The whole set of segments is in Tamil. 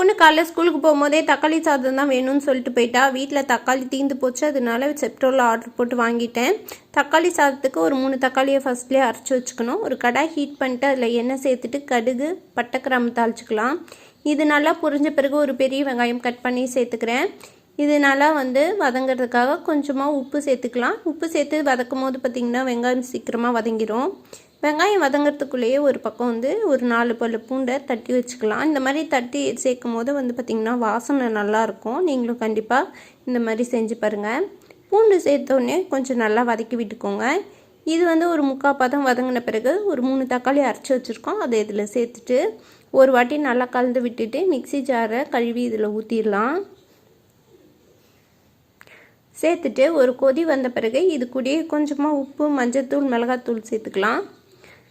பொண்ணு காலைல ஸ்கூலுக்கு போகும்போதே தக்காளி சாதம் தான் வேணும்னு சொல்லிட்டு போயிட்டா. வீட்டில் தக்காளி தீந்து போச்சு, அதனால செப்டோவில் ஆர்டர் போட்டு வாங்கிட்டேன். தக்காளி சாதத்துக்கு ஒரு 3 தக்காளியை ஃபஸ்ட்லேயே அரைச்சி வச்சுக்கணும். ஒரு கடாய் ஹீட் பண்ணிட்டு அதில் எண்ணெய் சேர்த்துட்டு கடுகு பட்டை கிராம்பு தாளிச்சிக்கலாம். இது நல்லா புரிஞ்ச பிறகு ஒரு பெரிய வெங்காயம் கட் பண்ணி சேர்த்துக்கிறேன். இது நல்லா வதங்கிறதுக்காக கொஞ்சமாக உப்பு சேர்த்துக்கலாம். உப்பு சேர்த்து வதக்கும் போது பார்த்திங்கன்னா வெங்காயம் சீக்கிரமாக வதங்கிடும். வெங்காயம் வதங்கிறதுக்குள்ளேயே ஒரு பக்கம் ஒரு 4 பல் பூண்டை தட்டி வச்சுக்கலாம். இந்த மாதிரி தட்டி சேர்க்கும் போது பார்த்திங்கன்னா வாசனை நல்லாயிருக்கும். நீங்களும் கண்டிப்பாக இந்த மாதிரி செஞ்சு பாருங்கள். பூண்டு சேர்த்தோடனே கொஞ்சம் நல்லா வதக்கி விட்டுக்கோங்க. இது ஒரு 3/4 பதம் வதங்கின பிறகு ஒரு 3 தக்காளி அரைச்சி வச்சுருக்கோம். அதை இதில் சேர்த்துட்டு ஒரு வாட்டி நல்லா கலந்து விட்டுட்டு மிக்ஸி ஜாரை கழுவி இதில் ஊற்றிடலாம். சேர்த்துட்டு ஒரு கொதி வந்த பிறகு இது கூடயே கொஞ்சமாக உப்பு, மஞ்சத்தூள், மிளகாத்தூள் சேர்த்துக்கலாம்.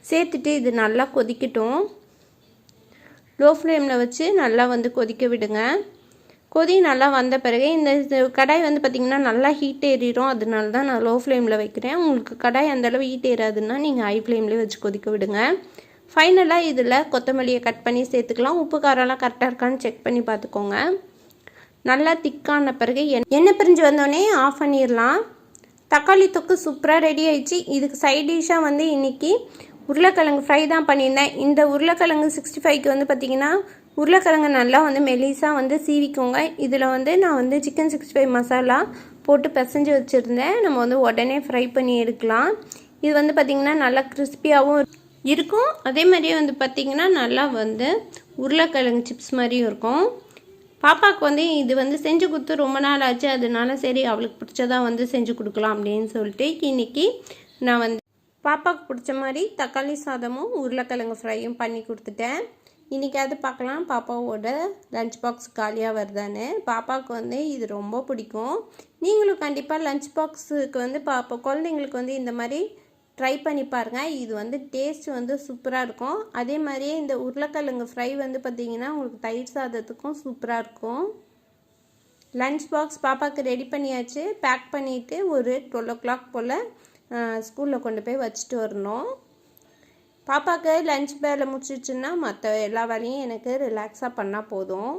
சேர்த்துட்டு இது நல்லா கொதிக்கட்டும். லோ ஃப்ளேமில் வச்சு நல்லா கொதிக்க விடுங்க. கொதி நல்லா வந்த பிறகு இந்த கடாய் பார்த்திங்கன்னா நல்லா ஹீட் ஏறிடும். அதனால தான் நான் லோ ஃப்ளேமில் வைக்கிறேன். உங்களுக்கு கடாய் அந்தளவு ஹீட் ஏறாதுன்னா நீங்கள் ஹை ஃப்ளேம்லேயே வச்சு கொதிக்க விடுங்க. ஃபைனலாக இதில் கொத்தமல்லியை கட் பண்ணி சேர்த்துக்கலாம். உப்பு காரம்லாம் கரெக்டாக இருக்கான்னு செக் பண்ணி பார்த்துக்கோங்க. நல்லா திக்கான பிறகு எண்ணெய் பிரிஞ்சு வந்தோடனே ஆஃப் பண்ணிடலாம். தக்காளி தொக்கு சூப்பராக ரெடி ஆயிடுச்சு. இதுக்கு சைட் டிஷ்ஷாக இன்றைக்கி உருளைக்கிழங்கு ஃப்ரை தான் பண்ணியிருந்தேன். இந்த உருளைக்கிழங்கு 65க்கு பார்த்திங்கன்னா உருளைக்கிழங்கு நல்லா மெலிசாக சீவிக்கோங்க. இதில் நான் சிக்கன் 65 மசாலா போட்டு பிசைஞ்சு வச்சுருந்தேன். நம்ம உடனே ஃப்ரை பண்ணி எடுக்கலாம். இது பார்த்திங்கன்னா நல்லா கிறிஸ்பியாகவும் இருக்கும். அதே மாதிரியே பார்த்திங்கன்னா நல்லா உருளைக்கிழங்கு சிப்ஸ் மாதிரியும் இருக்கும். பாப்பாவுக்கு இது செஞ்சு கொடுத்து ரொம்ப நாள் ஆச்சு. அதனால சரி அவளுக்கு பிடிச்சதாக செஞ்சு கொடுக்கலாம் அப்படின்னு சொல்லிட்டு இன்றைக்கி நான் பாப்பாவுக்கு பிடிச்ச மாதிரி தக்காளி சாதமும் உருளைக்கிழங்கு ஃப்ரையும் பண்ணி கொடுத்துட்டேன். இன்றைக்காவது பார்க்கலாம் பாப்பாவோட லஞ்ச் பாக்ஸ் காலியாக வருதான்னு. பாப்பாவுக்கு இது ரொம்ப பிடிக்கும். நீங்களும் கண்டிப்பாக லஞ்ச் பாக்ஸுக்கு பாப்பா குழந்தைங்களுக்கு இந்த மாதிரி ட்ரை பண்ணி பாருங்கள். இது டேஸ்ட் சூப்பராக இருக்கும். அதே மாதிரியே இந்த உருளைக்கிழங்கு ஃப்ரை பார்த்திங்கன்னா உங்களுக்கு தயிர் சாதத்துக்கும் சூப்பராக இருக்கும். லஞ்ச் பாக்ஸ் பாப்பாவுக்கு ரெடி பண்ணியாச்சு. பேக் பண்ணிவிட்டு ஒரு 12 o'clock போல் ஸ்கூலில் கொண்டு போய் வச்சுட்டு வரணும். பாப்பாவுக்கு லஞ்ச் வேலை முடிச்சிச்சுன்னா மற்ற எல்லா வேலையும் எனக்கு ரிலாக்ஸாக பண்ணால் போதும்.